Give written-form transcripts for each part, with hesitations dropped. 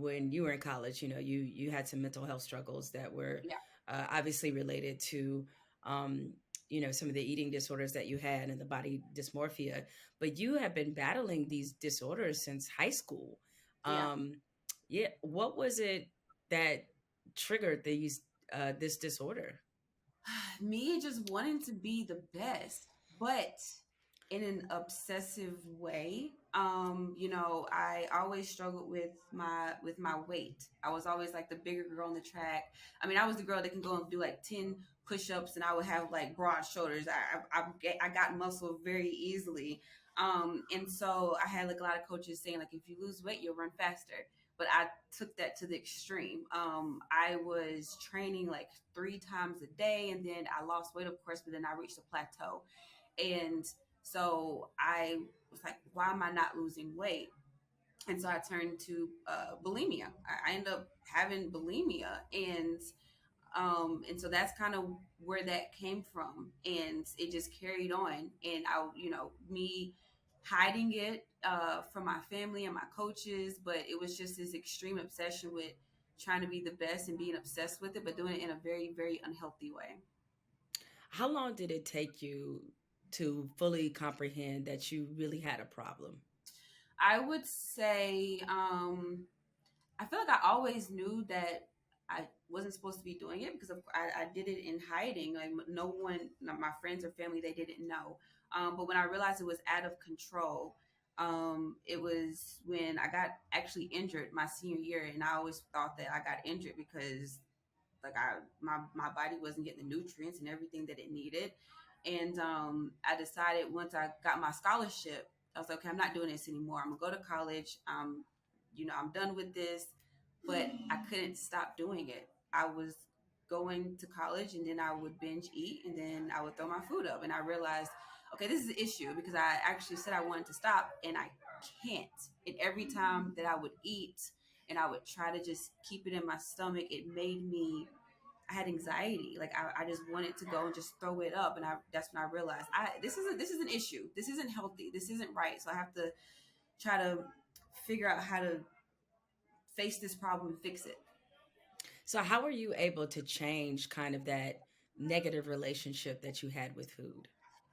when you were in college, you had some mental health struggles that were Yeah. obviously related to, um, some of the eating disorders that you had and the body dysmorphia. But you have been battling these disorders since high school. Yeah. Um, yeah, what was it that triggered this disorder? Me just wanting to be the best, but in an obsessive way. I always struggled with my weight. I was always like the bigger girl on the track. I mean, I was the girl that can go and do like 10 push-ups, and I would have like broad shoulders. I got muscle very easily. And so I had like a lot of coaches saying like, if you lose weight, you'll run faster. But I took that to the extreme. I was training like 3 times a day, and then I lost weight, of course, but then I reached a plateau. And so I was like, why am I not losing weight? And so I turned to bulimia. I ended up having bulimia, and so that's kind of where that came from, and it just carried on. And me hiding it from my family and my coaches, but it was just this extreme obsession with trying to be the best and being obsessed with it, but doing it in a very, very unhealthy way. How long did it take you to fully comprehend that you really had a problem? I would say, I feel like I always knew that I wasn't supposed to be doing it because I did it in hiding. Like no one, my friends or family, they didn't know. But when I realized it was out of control, it was when I got actually injured my senior year, and I always thought that I got injured because like my body wasn't getting the nutrients and everything that it needed. And I decided once I got my scholarship, I was like, okay, I'm not doing this anymore. I'm gonna go to college. I'm done with this. But I couldn't stop doing it. I was going to college, and then I would binge eat, and then I would throw my food up. And I realized, okay, this is an issue because I actually said I wanted to stop, and I can't. And every time that I would eat and I would try to just keep it in my stomach, it made me, I had anxiety. Like I just wanted to go and just throw it up, and that's when I realized this is an issue. This isn't healthy. This isn't right. So I have to try to figure out how to face this problem and fix it. So, how were you able to change kind of that negative relationship that you had with food?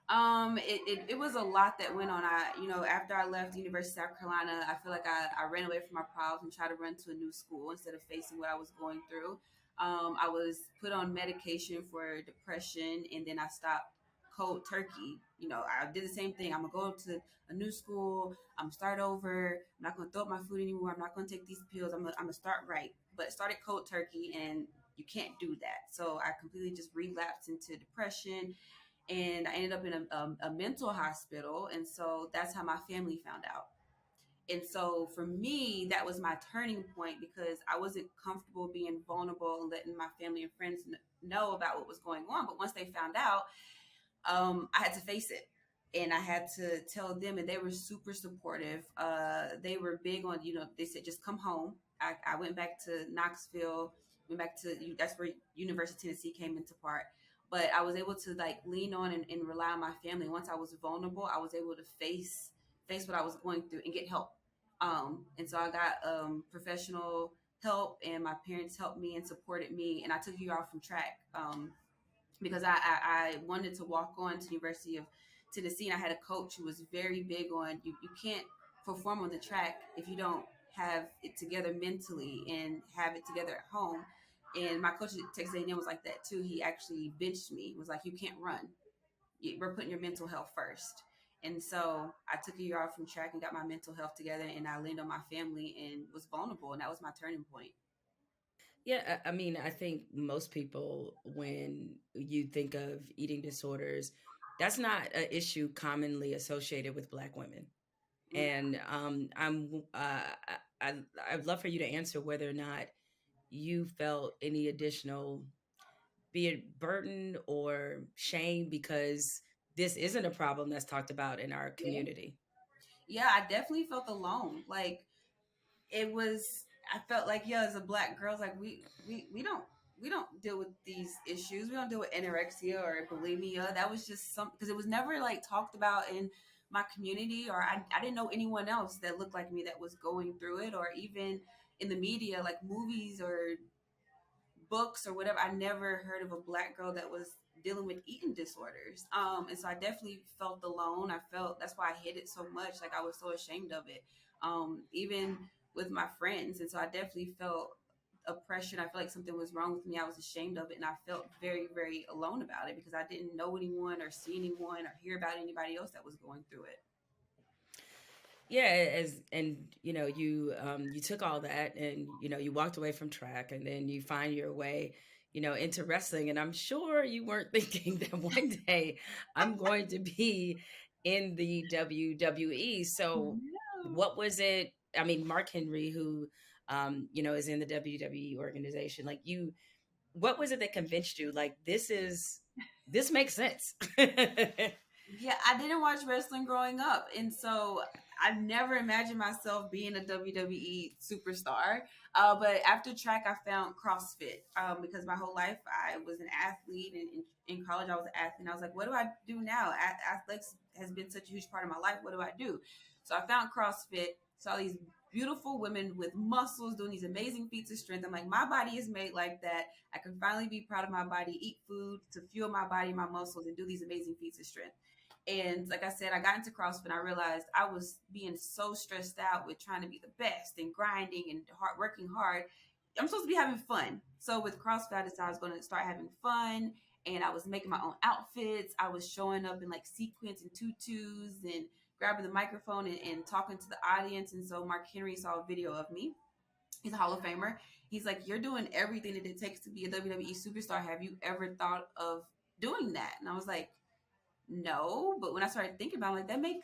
It was a lot that went on. After I left the University of South Carolina, I feel like I ran away from my problems and tried to run to a new school instead of facing what I was going through. I was put on medication for depression, and then I stopped cold turkey. I did the same thing. I'm gonna go to a new school. I'm gonna start over. I'm not gonna throw up my food anymore. I'm not gonna take these pills. I'm gonna start right. But it started cold turkey, and you can't do that. So I completely just relapsed into depression, and I ended up in a mental hospital. And so that's how my family found out. And so for me, that was my turning point because I wasn't comfortable being vulnerable and letting my family and friends know about what was going on. But once they found out, I had to face it. And I had to tell them, and they were super supportive. They were big on, they said, just come home. I went back to Knoxville, went back to, that's where University of Tennessee came into part. But I was able to like lean on and rely on my family. Once I was vulnerable, I was able to face what I was going through and get help. And so I got professional help, and my parents helped me and supported me. And I took a year off from track. Because I wanted to walk on to the University of Tennessee, and I had a coach who was very big on you can't perform on the track if you don't have it together mentally and have it together at home. And my coach at Texas A&M was like that too. He actually benched me. He was like, you can't run. We're putting your mental health first. And so I took a year off from track and got my mental health together, and I leaned on my family and was vulnerable, and that was my turning point. Yeah, I mean, I think most people, when you think of eating disorders, that's not an issue commonly associated with Black women. Mm. And I, I'd love for you to answer whether or not you felt any additional, be it burden or shame, because this isn't a problem that's talked about in our Yeah. community. Yeah, I definitely felt alone. Like it was, I felt like, yeah, as a black girl, like we don't deal with these issues. We don't deal with anorexia or bulimia. That was just some, because it was never like talked about in my community, or I didn't know anyone else that looked like me that was going through it, or even in the media, like movies or books or whatever, I never heard of a black girl that was dealing with eating disorders. And so I definitely felt alone. I felt that's why I hid it so much. Like I was so ashamed of it. Even with my friends. And so I definitely felt oppression. I felt like something was wrong with me. I was ashamed of it. And I felt very, very alone about it because I didn't know anyone or see anyone or hear about anybody else that was going through it. Yeah, as and you took all that and you walked away from track and then you find your way into wrestling, and I'm sure you weren't thinking that one day I'm going to be in the WWE. So No. what was it? I mean, Mark Henry, who is in the WWE organization, like you, what was it that convinced you like this makes sense? Yeah, I didn't watch wrestling growing up, and so I never imagined myself being a WWE superstar. But after track, I found CrossFit because my whole life I was an athlete, and in college I was an athlete. And I was like, what do I do now? Athletics has been such a huge part of my life. What do I do? So I found CrossFit, saw these beautiful women with muscles doing these amazing feats of strength. I'm like, my body is made like that. I can finally be proud of my body, eat food to fuel my body, my muscles, and do these amazing feats of strength. And like I said, I got into CrossFit and I realized I was being so stressed out with trying to be the best and grinding and working hard. I'm supposed to be having fun. So with CrossFit, I decided I was going to start having fun, and I was making my own outfits. I was showing up in like sequins and tutus and grabbing the microphone and talking to the audience. And so Mark Henry saw a video of me. He's a Hall of Famer. He's like, you're doing everything that it takes to be a WWE superstar. Have you ever thought of doing that? And I was like, no. But when I started thinking about it, I'm like,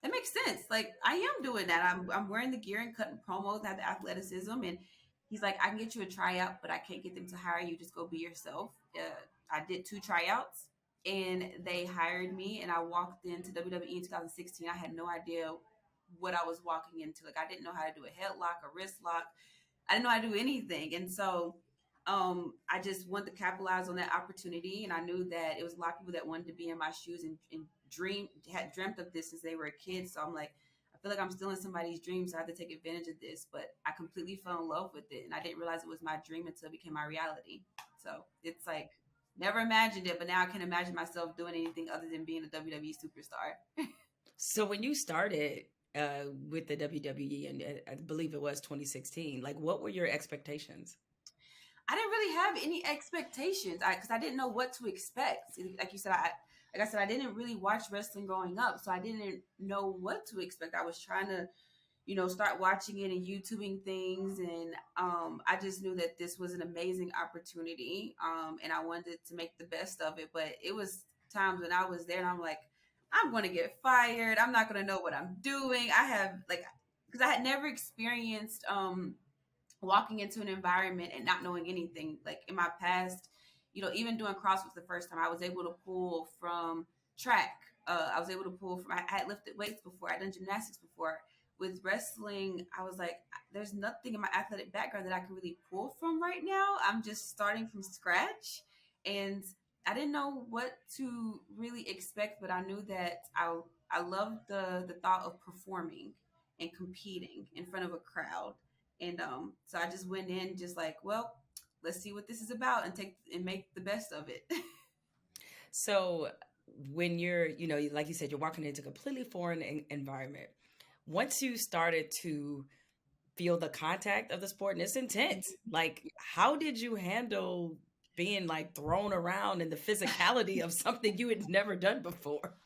that makes sense. Like I am doing that. I'm wearing the gear and cutting promos, have the athleticism. And he's like, I can get you a tryout, but I can't get them to hire you. Just go be yourself. I did 2 tryouts and they hired me, and I walked into WWE in 2016. I had no idea what I was walking into. Like I didn't know how to do a headlock, a wrist lock. I didn't know how to do anything. And so I just wanted to capitalize on that opportunity. And I knew that it was a lot of people that wanted to be in my shoes and had dreamt of this since they were a kid. So I'm like, I feel like I'm still in somebody's dreams. So I have to take advantage of this. But I completely fell in love with it. And I didn't realize it was my dream until it became my reality. So it's like, never imagined it, but now I can imagine myself doing anything other than being a WWE superstar. So when you started with the WWE, and I believe it was 2016, like what were your expectations? I didn't really have any expectations because I didn't know what to expect. Like you said, like I said, I didn't really watch wrestling growing up, so I didn't know what to expect. I was trying to, start watching it and YouTubing things, and I just knew that this was an amazing opportunity, and I wanted to make the best of it. But it was times when I was there, and I'm like, I'm going to get fired. I'm not going to know what I'm doing. I have like because I had never experienced walking into an environment and not knowing anything. Like in my past, even doing CrossFit the first time, I was able to pull from track. I was able to pull from, I had lifted weights before, I had done gymnastics before. With wrestling, I was like, there's nothing in my athletic background that I can really pull from right now. I'm just starting from scratch. And I didn't know what to really expect, but I knew that I loved the thought of performing and competing in front of a crowd. And so I just went in just like, well, let's see what this is about and take and make the best of it. So when you're, like you said, you're walking into a completely foreign environment. Once you started to feel the contact of the sport, and it's intense, like how did you handle being like thrown around in the physicality of something you had never done before?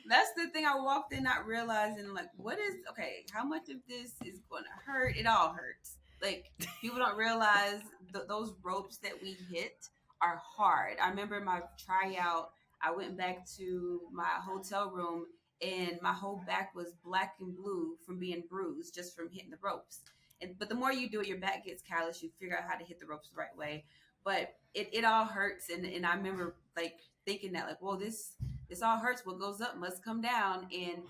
That's the thing. I walked in not realizing like what is okay, how much of this is going to hurt. It all hurts. Like people don't realize those ropes that we hit are hard. I remember my tryout, I went back to my hotel room and my whole back was black and blue from being bruised just from hitting the ropes. And but the more you do it, your back gets callous. You figure out how to hit the ropes the right way. But it all hurts, and I remember like thinking that like, well, this all hurts. What goes up must come down. And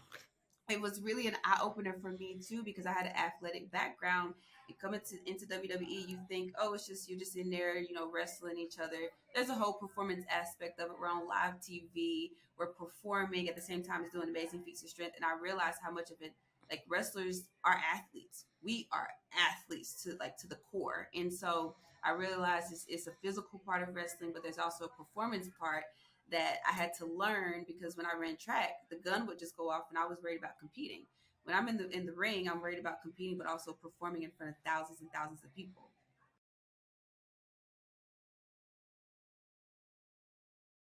it was really an eye opener for me too, because I had an athletic background. You come into WWE, you think, oh, it's just you're just in there, wrestling each other. There's a whole performance aspect of it. We're on live TV. We're performing at the same time as doing amazing feats of strength. And I realized how much of it Like wrestlers are athletes. We are athletes to the core. And so I realized it's a physical part of wrestling, but there's also a performance part that I had to learn, because when I ran track, the gun would just go off and I was worried about competing. When I'm in the ring, I'm worried about competing, but also performing in front of thousands and thousands of people.